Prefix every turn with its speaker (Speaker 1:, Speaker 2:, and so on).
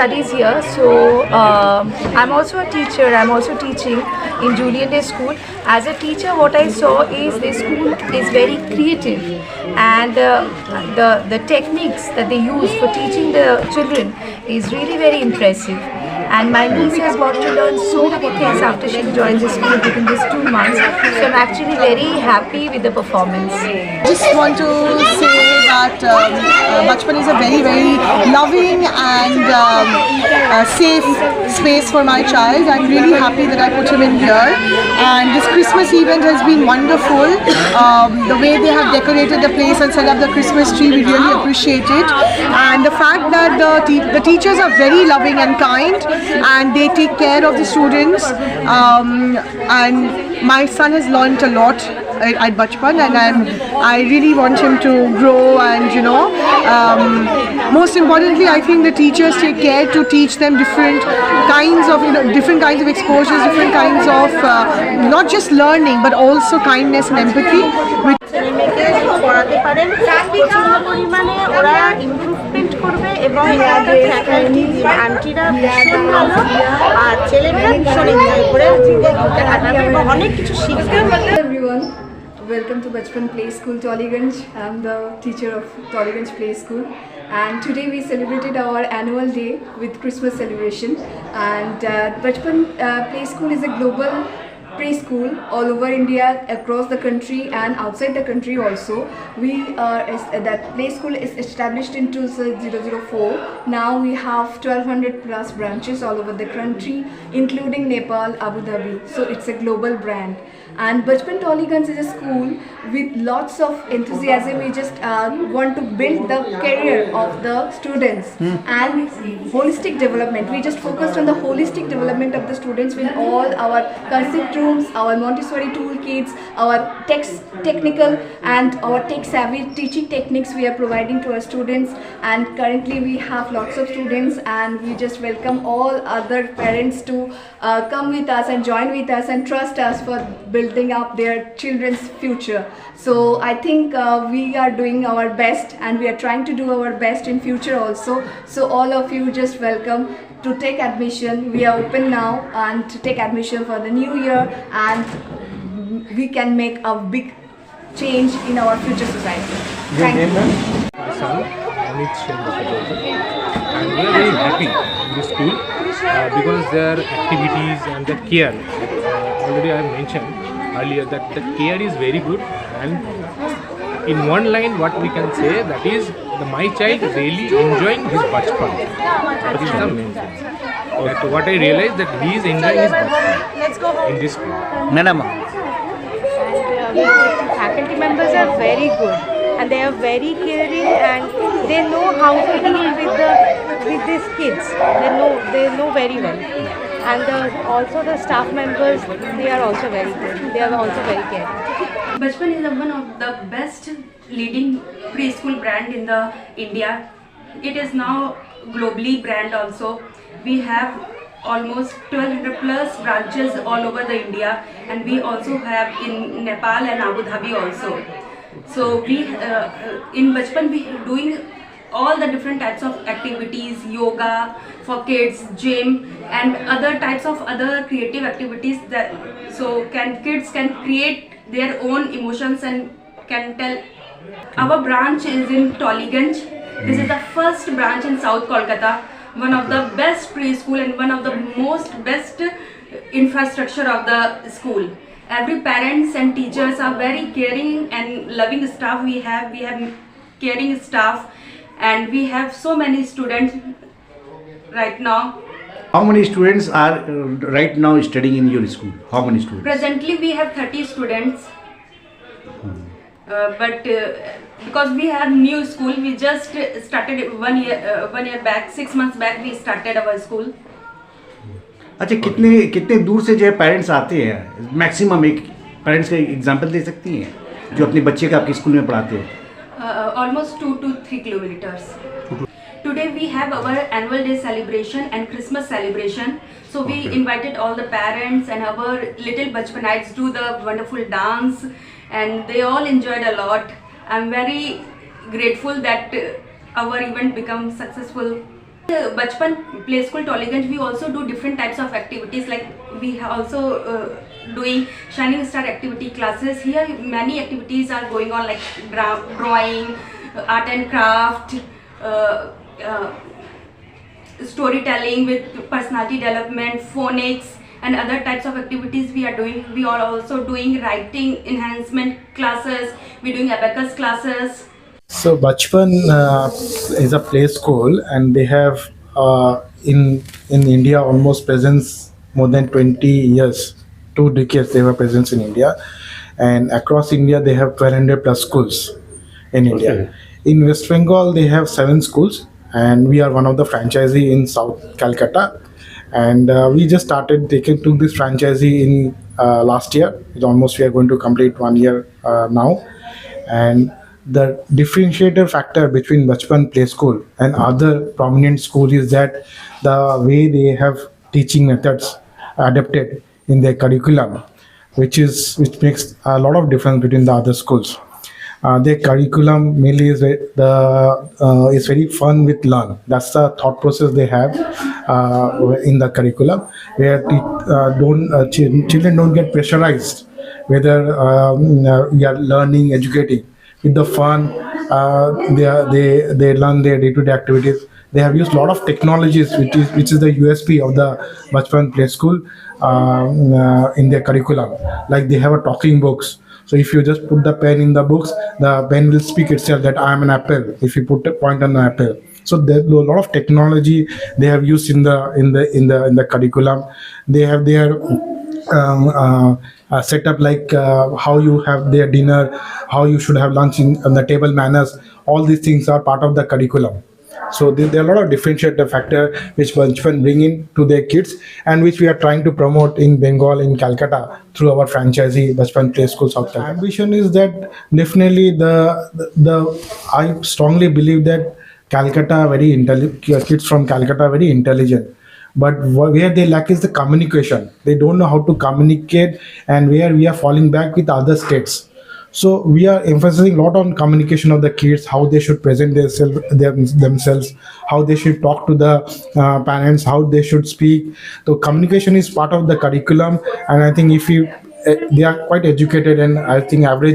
Speaker 1: studies here, so I'm also a teacher. I'm also teaching in Julian Day School. As a teacher, what I saw is this school is very creative, and the techniques that they use for teaching the children is really very impressive. And my niece has got to learn so many things after she joins the school within these 2 months. So I'm actually very happy with the performance.
Speaker 2: Just want to say that Bachpan is a very loving and safe space for my child. I'm really happy that I put him in here. And this Christmas event has been wonderful. The way they have decorated the place and set up the Christmas tree, we really appreciate it. And the fact that the teachers are very loving and kind, and they take care of the students. And my son has learnt a lot at Bachpan, and I really want him to grow, and most importantly, I think the teachers take care to teach them different kinds of exposures, different kinds of not just learning but also kindness and empathy.
Speaker 3: ছেলেমেয়েকে পড়াতে পারেন, প্রচুর পরিমাণে ওরা improvement করবে এবং এখানকার faculty আন্টিরা ভীষণ ভালো, আর ছেলেমেয়েরা ভীষণ এনজয় করে দিনটা কাটাবে এবং অনেক কিছু শিখবে।
Speaker 4: Everyone, welcome to Bachpan Play School, Tollygunge. I'm the teacher of Tollygunge Play School, and today we celebrated our annual day with Christmas celebration. And Bachpan Play School is a global preschool all over India, across the country and outside the country also. That play school is established in 2004. Now we have 1200 plus branches all over the country, including Nepal, Abu Dhabi. So it's a global brand. And Bachpan Tollygunge is a school with lots of enthusiasm. We just want to build the career of the students and holistic development. We just focused on the holistic development of the students with all our concept rooms, our Montessori toolkits, our technical and our tech-savvy teaching techniques we are providing to our students. And currently we have lots of students, and we just welcome all other parents to come with us and join with us and trust us for building up their children's future. So I think we are doing our best, and we are trying to do our best in future also. So all of you just welcome to take admission. We are open now and to take admission for the new year, and we can make a big change in our future society. Thank you.
Speaker 5: My son, Amit Shendra. And we are very happy in this school because their activities and the care, already I have mentioned earlier that the care is very good, and in one line what we can say, that is my child really enjoying his Bachpan. That is the main thing. That what I realized, that he is enjoying his Bachpan in this school.
Speaker 3: And faculty members are very good, and they are very caring, and they know how to deal with these kids. They know very well. And also the staff members, they are also very good. They are also very caring.
Speaker 6: Bachpan is one of the best leading preschool brand in the India. It is now globally brand also. We have almost 1200 plus branches all over the India, and we also have in Nepal and Abu Dhabi also. So we in Bachpan we are doing all the different types of activities, yoga for kids, gym, and other types of other creative activities that kids can create their own emotions and can tell. Our branch is in Tollygunge. This is the first branch in South Kolkata, one of the best preschool and one of the best infrastructure of the school. Every parents and teachers are very caring and loving staff. We have caring staff, and we have so many students right now.
Speaker 7: How many students are right now studying in your school? How many students?
Speaker 6: Presently we have 30 students. But because we have new school, we just started one year back, 6 months back we started our school.
Speaker 7: अच्छा, कितने दूर से जो है parents आते हैं? Maximum एक parents का एग्जांपल दे सकती हैं जो अपने बच्चे का आपके स्कूल में पढ़ाते हैं?
Speaker 6: Almost 2 to 3 kilometers. Today we have our annual day celebration and Christmas celebration. So we invited all the parents, and our little Bachpanites do the wonderful dance, and they all enjoyed a lot. I'm very grateful that our event becomes successful Bachpan Play School Tollygunge, we also do different types of activities. Like we have also doing Shining Star activity classes. Here many activities are going on, like drawing, art and craft, storytelling with personality development, phonics, and other types of activities we are doing. We are also doing writing enhancement classes. We're doing abacus classes.
Speaker 8: So Bachpan is a play school, and they have in India almost presence more than 20 years, 2 decades they were presence in India, and across India they have 1200 plus schools in India. In West Bengal they have 7 schools, and we are one of the franchisee in South Calcutta, and we just took this franchisee in last year. It's almost we are going to complete 1 year now, and the differentiator factor between Bachpan Play School and other prominent schools is that the way they have teaching methods adapted in their curriculum, which makes a lot of difference between the other schools. Their curriculum mainly is is very fun with learn. That's the thought process they have in the curriculum, where children don't get pressurized whether we are learning, educating. With the fun, they learn their day-to-day activities. They have used a lot of technologies, which is the USP of the Bachpan Play School in their curriculum. Like they have a talking books. So if you just put the pen in the books, the pen will speak itself that I am an apple. If you put a point on an apple, so there's a lot of technology they have used in the curriculum. They have their setup, like how you have their dinner, how you should have lunch on the table manners. All these things are part of the curriculum. So there are a lot of differentiator factor which Bachpan bring in to their kids, and which we are trying to promote in Bengal, in Calcutta, through our franchisee Bachpan Play School South Calcutta. Ambition is that definitely I strongly believe that kids from Calcutta are very intelligent. But where they lack is the communication. They don't know how to communicate, and where we are falling back with other states. So we are emphasizing a lot on communication of the kids, how they should present themselves, how they should talk to the parents, how they should speak. So communication is part of the curriculum, and I think they are quite educated, and I think average